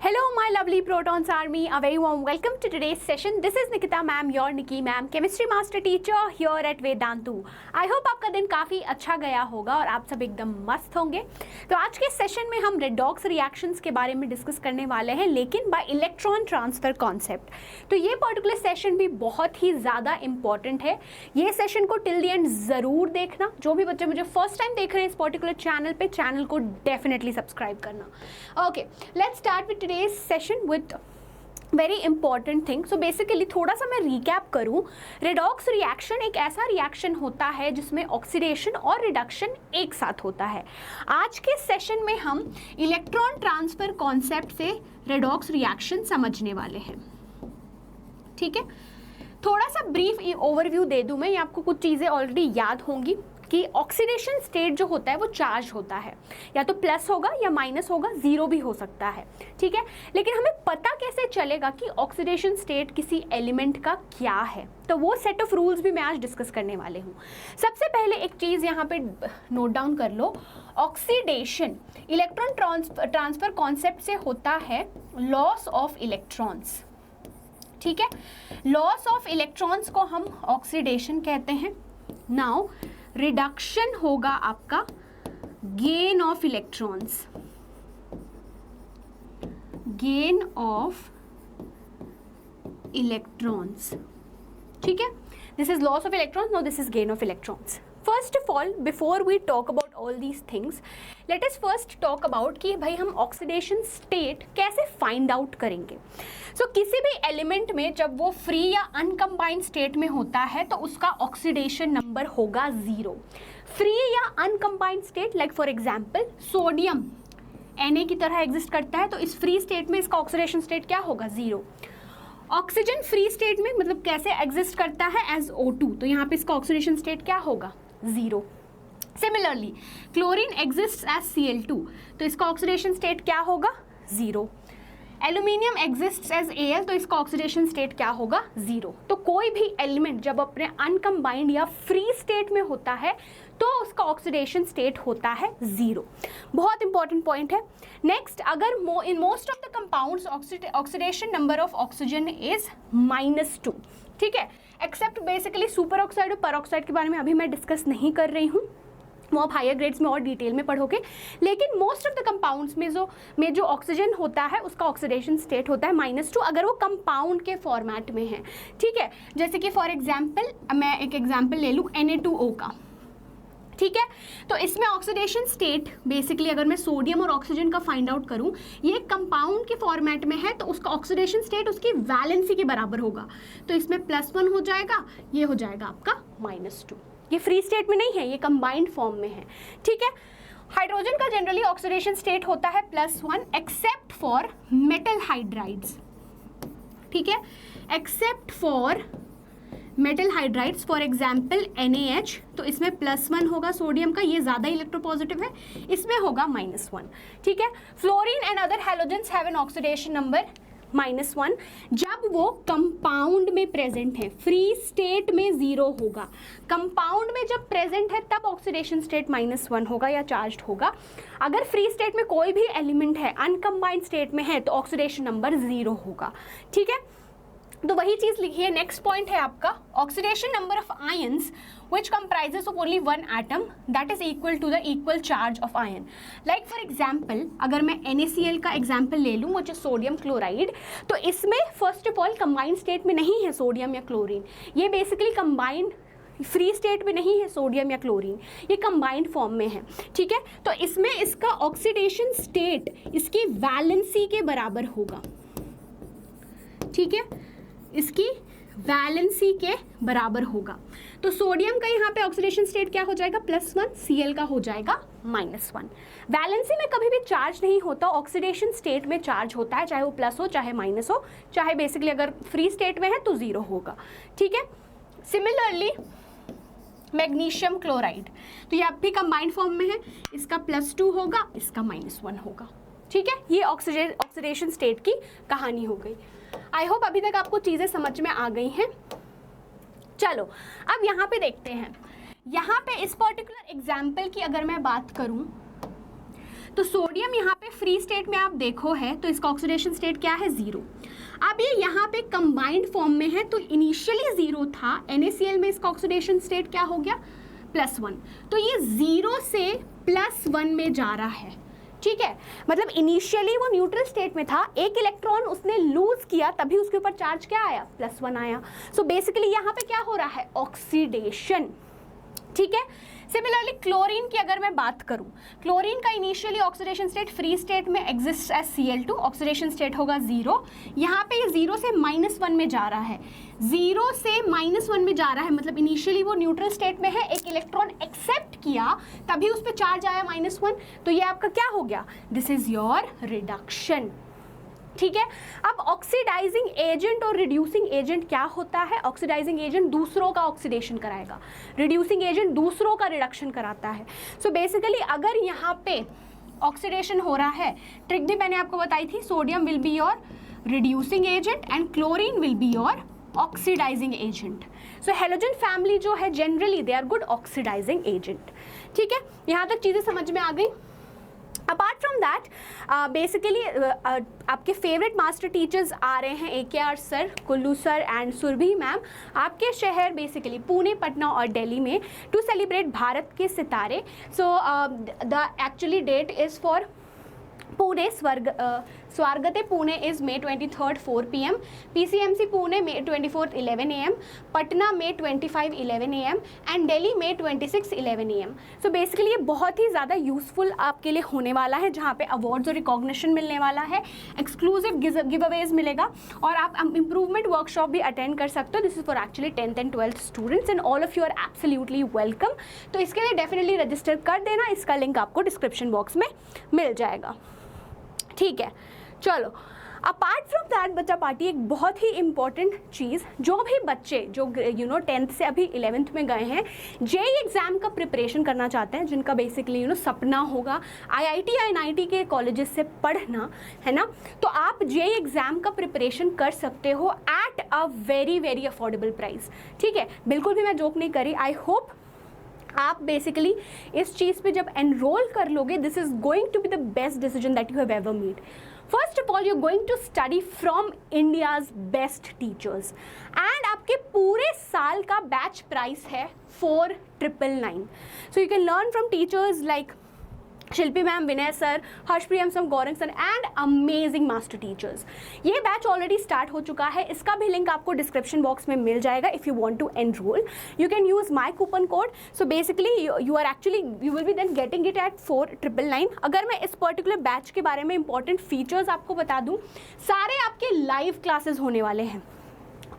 Hello my lovely Protons Army, a very warm welcome to today's session. This is Nikita ma'am, your Nikki ma'am, chemistry master teacher here at Vedantu. I hope आपका दिन काफ़ी अच्छा गया होगा और आप सब एकदम मस्त होंगे। तो आज के सेशन में हम रेडॉक्स रिएक्शंस के बारे में डिस्कस करने वाले हैं, लेकिन बाय इलेक्ट्रॉन ट्रांसफ़र कॉन्सेप्ट। तो ये पर्टिकुलर सेशन भी बहुत ही ज़्यादा इंपॉर्टेंट है। ये सेशन को टिल द एंड ज़रूर देखना। जो भी बच्चे मुझे फर्स्ट टाइम देख रहे हैं इस पर्टिकुलर चैनल पे, चैनल को डेफिनेटली सब्सक्राइब करना। Okay, let's start with today's session with very important thing. So basically थोड़ा सा मैं रिकैप करूँ। रेडॉक्स रिएक्शन एक ऐसा रिएक्शन होता है जिसमें ऑक्सीडेशन और रिडक्शन एक साथ होता है। आज के सेशन में हम इलेक्ट्रॉन ट्रांसफर कॉन्सेप्ट से रेडॉक्स रिएक्शन समझने वाले हैं। ठीक है, थोड़ा सा ब्रीफ ओवरव्यू दे दूं मैं। ये आपको कुछ चीज़ें ऑलरेडी याद होंगी कि ऑक्सीडेशन स्टेट जो होता है वो चार्ज होता है, या तो प्लस होगा या माइनस होगा, जीरो भी हो सकता है। ठीक है, लेकिन हमें पता कैसे चलेगा कि ऑक्सीडेशन स्टेट किसी एलिमेंट का क्या है? तो वो सेट ऑफ रूल्स भी मैं आज डिस्कस करने वाले हूँ। सबसे पहले एक चीज़ यहाँ पे नोट डाउन कर लो। ऑक्सीडेशन इलेक्ट्रॉन ट्रांसफर कॉन्सेप्ट से होता है लॉस ऑफ इलेक्ट्रॉन्स। ठीक है, लॉस ऑफ इलेक्ट्रॉन्स को हम ऑक्सीडेशन कहते हैं। नाउ रिडक्शन होगा आपका gain of electrons, gain of electrons. ठीक है, this is loss of electrons, now this is gain of electrons. First of all, before we talk about all these things, let us first talk about कि भाई हम oxidation state कैसे find out करेंगे। So किसी भी element में जब वो फ्री या अनकम्बाइंड स्टेट में होता है तो उसका ऑक्सीडेशन नंबर होगा जीरो। फ्री या uncombined state, like for example sodium Na की तरह एग्जिस्ट करता है, तो इस फ्री स्टेट में इसका ऑक्सीडेशन स्टेट क्या होगा? जीरो। ऑक्सीजन फ्री स्टेट में मतलब कैसे एग्जिस्ट करता है? एज O2, तो यहाँ पे इसका ऑक्सीडेशन स्टेट क्या होगा? Zero. Similarly chlorine exist as Cl2, तो इसका ऑक्सीडेशन स्टेट क्या होगा? Zero. Aluminium exist as Al, तो इसका ऑक्सीडेशन स्टेट क्या होगा? जीरो। तो कोई भी एलिमेंट जब अपने अनकम्बाइंड या फ्री स्टेट में होता है तो उसका ऑक्सीडेशन स्टेट होता है जीरो। बहुत इंपॉर्टेंट पॉइंट है। नेक्स्ट, अगर in most of the compounds oxidation number of oxygen is -2। ठीक है, एक्सेप्ट बेसिकली सुपर ऑक्साइड और पर ऑक्साइड के बारे में अभी मैं डिस्कस नहीं कर रही हूँ, वो आप हायर ग्रेड्स में और डिटेल में पढ़ोगे। लेकिन मोस्ट ऑफ द कंपाउंड्स में जो ऑक्सीजन होता है उसका ऑक्सीडेशन स्टेट होता है -2, अगर वो कंपाउंड के फॉर्मेट में है। ठीक है, जैसे कि फॉर एग्जांपल मैं एक एग्जांपल ले लूँ Na2O का। ठीक है, तो इसमें ऑक्सीडेशन स्टेट बेसिकली अगर मैं सोडियम और ऑक्सीजन का फाइंड आउट करूं, ये कंपाउंड के फॉर्मेट में है, तो उसका ऑक्सीडेशन स्टेट उसकी वैलेंसी के बराबर होगा। तो इसमें +1 हो जाएगा, ये हो जाएगा आपका -2। ये फ्री स्टेट में नहीं है, ये कंबाइंड फॉर्म में है। ठीक है, हाइड्रोजन का जनरली ऑक्सीडेशन स्टेट होता है +1 एक्सेप्ट फॉर मेटल हाइड्राइड्स। ठीक है, except for metal hydrides, for example NaH, तो इसमें +1 होगा सोडियम का, ये ज़्यादा इलेक्ट्रोपॉजिटिव है, इसमें होगा -1। ठीक है, fluorine and other halogens have an oxidation number -1 जब वो कंपाउंड में प्रेजेंट है। फ्री स्टेट में जीरो होगा, कंपाउंड में जब प्रेजेंट है तब ऑक्सीडेशन स्टेट -1 होगा या चार्ज्ड होगा। अगर फ्री स्टेट में कोई भी एलिमेंट है, अनकम्बाइंड स्टेट में है, तो ऑक्सीडेशन नंबर जीरो होगा। ठीक है, तो वही चीज लिखिए। नेक्स्ट पॉइंट है आपका oxidation number of ions which comprises of only one atom that is equal to the equal charge of ion. Like for example, अगर मैं NaCl का एग्जाम्पल ले लूँ, which is सोडियम क्लोराइड, तो इसमें first of all combined state में नहीं है सोडियम या क्लोरीन, ये बेसिकली कंबाइंड फ्री स्टेट में नहीं है सोडियम या क्लोरीन, ये कंबाइंड फॉर्म में है। ठीक है, तो इसमें इसका ऑक्सीडेशन स्टेट इसकी वैलेंसी के बराबर होगा। ठीक है, इसकी वैलेंसी के बराबर होगा। तो सोडियम का यहाँ पे ऑक्सीडेशन स्टेट क्या हो जाएगा? +1, Cl का हो जाएगा -1। वैलेंसी में कभी भी चार्ज नहीं होता, ऑक्सीडेशन स्टेट में चार्ज होता है, चाहे वो प्लस हो चाहे माइनस हो, चाहे बेसिकली अगर फ्री स्टेट में है तो जीरो होगा। ठीक है, सिमिलरली मैग्नीशियम क्लोराइड, तो ये अब भी कंबाइंड फॉर्म में है, इसका +2 होगा, इसका -1 होगा। ठीक है, ये ऑक्सीडेशन स्टेट की कहानी हो गई। आई होप अभी तक आपको चीज़ें समझ में आ गई हैं। चलो अब यहाँ पे देखते हैं। यहाँ पे इस पर्टिकुलर एग्जाम्पल की अगर मैं बात करूँ तो सोडियम यहाँ पे फ्री स्टेट में आप देखो है तो इसका ऑक्सीडेशन स्टेट क्या है, 0। अब ये यहाँ पे कंबाइंड फॉर्म में है तो इनिशियली 0 था, NaCl में इसका ऑक्सीडेशन स्टेट क्या हो गया, +1। तो ये 0 से +1 में जा रहा है, ठीक है। मतलब इनिशियली वो न्यूट्रल स्टेट में था, एक इलेक्ट्रॉन उसने लूज किया तभी उसके ऊपर चार्ज क्या आया, +1 आया। सो बेसिकली यहाँ पे क्या हो रहा है, ऑक्सीडेशन, ठीक है। सिमिलरली क्लोरीन की अगर मैं बात करूं, क्लोरीन का initially oxidation state free state में exist as Cl2, oxidation state होगा 0। यहाँ पे ये 0 से -1 में जा रहा है, 0 से -1 में जा रहा है, मतलब इनिशियली वो न्यूट्रल स्टेट में है, एक इलेक्ट्रॉन एक्सेप्ट किया तभी उस पर चार्ज आया -1, तो ये आपका क्या हो गया, दिस इज योर रिडक्शन, ठीक है। अब ऑक्सीडाइजिंग एजेंट और रिड्यूसिंग एजेंट क्या होता है, ऑक्सीडाइजिंग एजेंट दूसरों का ऑक्सीडेशन कराएगा, रिड्यूसिंग एजेंट दूसरों का रिडक्शन कराता है। सो बेसिकली अगर यहाँ पे ऑक्सीडेशन हो रहा है, ट्रिक भी मैंने आपको बताई थी, sodium will be your reducing agent and chlorine will be your oxidizing agent. So halogen family जो है generally they are good oxidizing agent, ठीक है। यहाँ तक चीज़ें समझ में आ गई। अपार्ट फ्रॉम दैट बेसिकली आपके फेवरेट मास्टर टीचर्स आ रहे हैं, AKR sir, Kullu sir and Surabhi ma'am, आपके शहर बेसिकली पुणे, पटना और दिल्ली में टू सेलिब्रेट भारत के सितारे। So the actually date is for Pune स्वागते Pune is May 23rd 4 PM, PCMC Pune May 24th 11 AM, Patna May 25 11 AM and Delhi May 26 11 AM। So basically ये बहुत ही ज़्यादा यूजफुल आपके लिए होने वाला है, जहाँ पे अवार्ड्स और रिकॉग्निशन मिलने वाला है, एक्सक्लूसिव गिव अवेज मिलेगा और आप इम्प्रूवमेंट वर्कशॉप भी अटेंड कर सकते हो। This is for actually 10th and 12th students and all of you are absolutely welcome. तो इसके लिए डेफिनेटली रजिस्टर कर देना, इसका लिंक आपको डिस्क्रिप्शन बॉक्स में मिल जाएगा, ठीक है। चलो अपार्ट फ्रॉम दैट बच्चा पार्टी, एक बहुत ही इंपॉर्टेंट चीज़, जो भी बच्चे जो 10th से अभी 11th में गए हैं, जेई एग्ज़ाम का प्रिपरेशन करना चाहते हैं, जिनका बेसिकली सपना होगा IIT या NIT के कॉलेजेस से पढ़ना, है ना, तो आप जेई एग्ज़ाम का प्रिपरेशन कर सकते हो at a very very affordable price, ठीक है। बिल्कुल भी मैं जोक नहीं करी। आई होप आप बेसिकली इस चीज़ पे जब एनरोल कर लोगे, this is going to be the best decision that you have ever made. First of all you are going to study from India's best teachers and आपके पूरे साल का बैच प्राइस है 4999। So you can learn from teachers like Shilpi ma'am, Vinay sir, Harshpriyam sir, Gaurang sir and amazing master teachers. ये batch already start हो चुका है, इसका भी लिंक आपको डिस्क्रिप्शन बॉक्स में मिल जाएगा। If you want to enroll you can use my coupon code. So basically you are actually you will be then getting it at 4999। अगर मैं इस पर्टिकुलर बैच के बारे में इंपॉर्टेंट फीचर्स आपको बता दूँ, सारे आपके लाइव क्लासेस होने वाले हैं,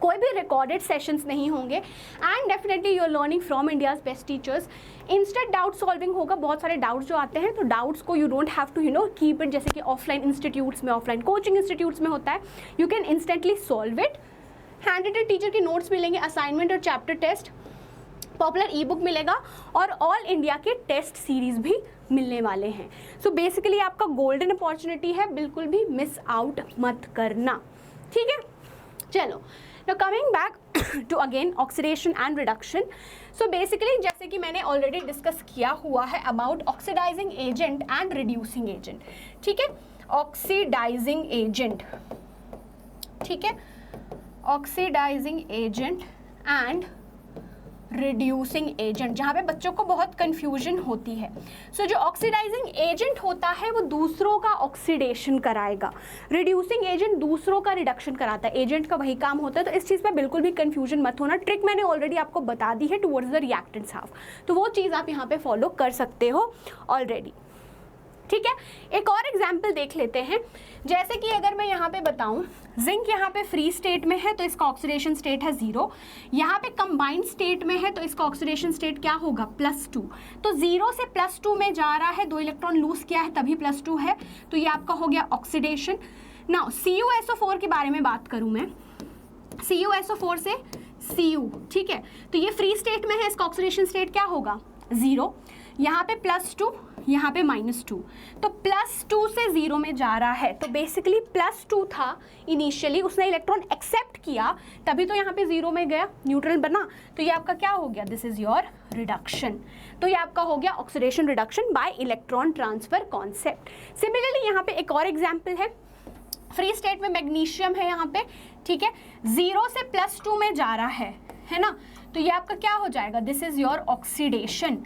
कोई भी रिकॉर्डेड सेशंस नहीं होंगे and definitely you are learning from India's best teachers. Instant doubt solving होगा, बहुत सारे डाउट्स जो आते हैं तो डाउट्स को you don't have to keep it, जैसे कि ऑफलाइन इंस्टीट्यूट्स में, ऑफलाइन कोचिंग इंस्टीट्यूट्स में होता है, you can instantly solve it. Handwritten teacher के नोट्स मिलेंगे, असाइनमेंट और chapter test, popular e book मिलेगा और ऑल इंडिया के टेस्ट सीरीज भी मिलने वाले हैं। सो बेसिकली आपका गोल्डन अपॉर्चुनिटी है, बिल्कुल भी मिस आउट मत करना, ठीक है। चलो now coming back to again oxidation and reduction. So basically जैसे कि मैंने ऑलरेडी डिस्कस किया हुआ है about oxidizing agent and reducing agent, ठीक है। ऑक्सीडाइजिंग एजेंट, ठीक है, oxidizing agent and reducing agent, जहाँ पे बच्चों को बहुत कंफ्यूजन होती है। सो जो ऑक्सीडाइजिंग एजेंट होता है वो दूसरों का ऑक्सीडेशन कराएगा, रिड्यूसिंग एजेंट दूसरों का रिडक्शन कराता है, एजेंट का वही काम होता है। तो इस चीज़ पे बिल्कुल भी कंफ्यूजन मत होना, ट्रिक मैंने ऑलरेडी आपको बता दी है टुवर्ड्स द रिएक्टेंट्स हाफ, तो वो चीज़ आप यहाँ पे फॉलो कर सकते हो ऑलरेडी, ठीक है। एक और एग्जाम्पल देख लेते हैं, जैसे कि अगर मैं यहाँ पे बताऊँ, जिंक यहाँ पे फ्री स्टेट में है तो इसका ऑक्सीडेशन स्टेट है 0, यहाँ पे कंबाइंड स्टेट में है तो इसका ऑक्सीडेशन स्टेट क्या होगा, +2। तो 0 से +2 में जा रहा है, 2 इलेक्ट्रॉन लूज किया है तभी +2 है, तो ये आपका हो गया ऑक्सीडेशन। नाउ CuSO4 के बारे में बात करूँ मैं, CuSO4 से Cu, ठीक है, तो ये फ्री स्टेट में है, इसका ऑक्सीडेशन स्टेट क्या होगा, 0। यहाँ पे +2, यहाँ पे -2, तो +2 से 0 में जा रहा है, तो बेसिकली +2 था इनिशियली, उसने इलेक्ट्रॉन एक्सेप्ट किया तभी तो यहाँ पे 0 में गया, न्यूट्रल बना, तो ये आपका क्या हो गया, दिस इज योर रिडक्शन। तो ये आपका हो गया oxidation reduction bye electron transfer concept. Similarly यहाँ पे एक और एग्जाम्पल है, फ्री स्टेट में मैग्नीशियम है यहाँ पे, ठीक है, 0 से +2 में जा रहा है ना, तो ये आपका क्या हो जाएगा, दिस इज योर ऑक्सीडेशन।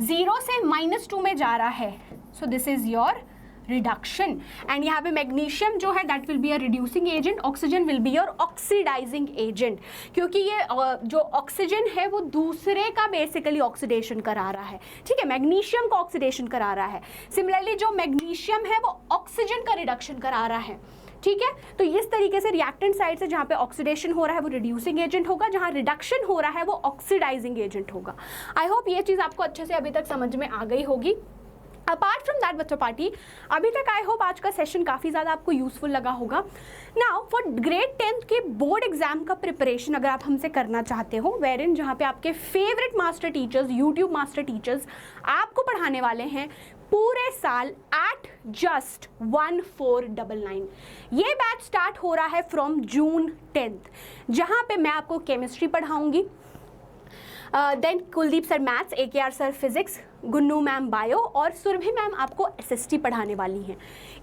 0 से -2 में जा रहा है, so this is your reduction. And यहाँ पे मैग्नीशियम जो है that will be a reducing agent, oxygen will be your oxidizing agent, क्योंकि ये जो ऑक्सीजन है वो दूसरे का बेसिकली ऑक्सीडेशन करा रहा है, ठीक है, मैग्नीशियम का ऑक्सीडेशन करा रहा है। सिमिलरली जो मैग्नीशियम है वो ऑक्सीजन का रिडक्शन करा रहा है, ठीक है। तो इस तरीके से रिएक्टेंट साइड से जहाँ पे ऑक्सीडेशन हो रहा है वो रिड्यूसिंग एजेंट होगा, जहाँ रिडक्शन हो रहा है वो ऑक्सीडाइजिंग एजेंट होगा। आई होप ये चीज़ आपको अच्छे से अभी तक समझ में आ गई होगी। अपार्ट फ्रॉम दैट बच्चों पार्टी, अभी तक आई होप आज का सेशन काफ़ी ज़्यादा आपको यूजफुल लगा होगा। नाउ फॉर ग्रेड 10th के बोर्ड एग्जाम का प्रिपरेशन अगर आप हमसे करना चाहते हो, वेर इन जहाँ पे आपके favourite master teachers, YouTube master teachers आपको पढ़ाने वाले हैं पूरे साल एट जस्ट 1499। ये बैच स्टार्ट हो रहा है फ्रॉम जून 10th, जहाँ पे मैं आपको केमिस्ट्री पढ़ाऊंगी, then Kuldeep sir maths, AKR sir physics, Gunnu ma'am bio और सुरभि मैम आपको SST पढ़ाने वाली हैं।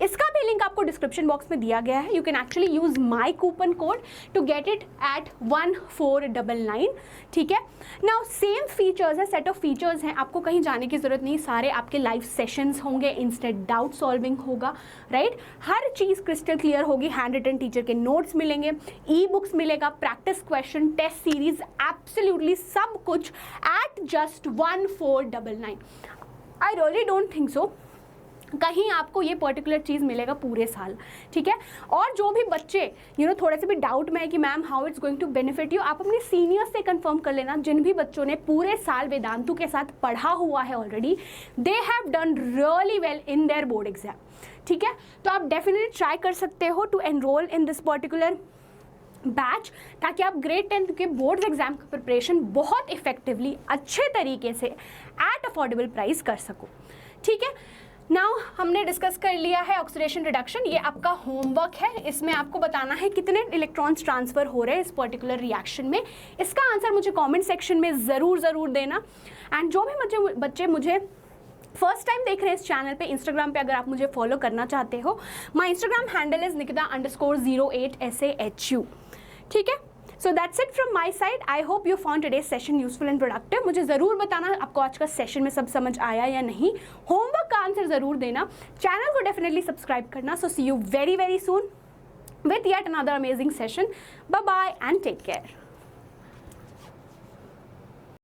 इसका भी लिंक आपको डिस्क्रिप्शन बॉक्स में दिया गया है। You can actually use my coupon code to get it at 1499, ठीक है। नाउ सेम फीचर्स है, सेट ऑफ फीचर्स हैं, आपको कहीं जाने की जरूरत नहीं, सारे आपके लाइव सेशंस होंगे, इंस्टेंट डाउट सॉल्विंग होगा, राइट, हर चीज़ क्रिस्टल क्लियर होगी, हैंड रिटन टीचर के नोट्स मिलेंगे, ई बुक्स मिलेगा, practice question, test series, absolutely सब कुछ at just 1499। I really don't think so कहीं आपको ये पर्टिकुलर चीज़ मिलेगा पूरे साल, ठीक है। और जो भी बच्चे थोड़े से भी डाउट में है कि ma'am how it's going to benefit you, आप अपने सीनियर्स से कंफर्म कर लेना, जिन भी बच्चों ने पूरे साल वेदांतु के साथ पढ़ा हुआ है already, they have done really well in their board exam, ठीक है। तो आप डेफिनेटली ट्राई कर सकते हो to enroll in this particular batch, ताकि आप ग्रेड 10th के बोर्ड्स एग्जाम का प्रिपरेशन बहुत इफेक्टिवली अच्छे तरीके से एट अफोर्डेबल प्राइस कर सको, ठीक है। नाउ हमने डिस्कस कर लिया है ऑक्सीडेशन रिडक्शन, ये आपका होमवर्क है, इसमें आपको बताना है कितने इलेक्ट्रॉन्स ट्रांसफर हो रहे हैं इस पर्टिकुलर रिएक्शन में। इसका आंसर मुझे कमेंट सेक्शन में ज़रूर देना। एंड जो भी बच्चे मुझे फर्स्ट टाइम देख रहे हैं इस चैनल पे, इंस्टाग्राम पे अगर आप मुझे फॉलो करना चाहते हो, my Instagram handle is nikita_08 SAHU, ठीक है। So that's it from my side. I hope you found today's session useful and productive. मुझे ज़रूर बताना आपको आज का सेशन में सब समझ आया या नहीं, होमवर्क का आंसर ज़रूर देना, चैनल को डेफिनेटली सब्सक्राइब करना। So see you very soon with yet another amazing session. Bye bye and take care.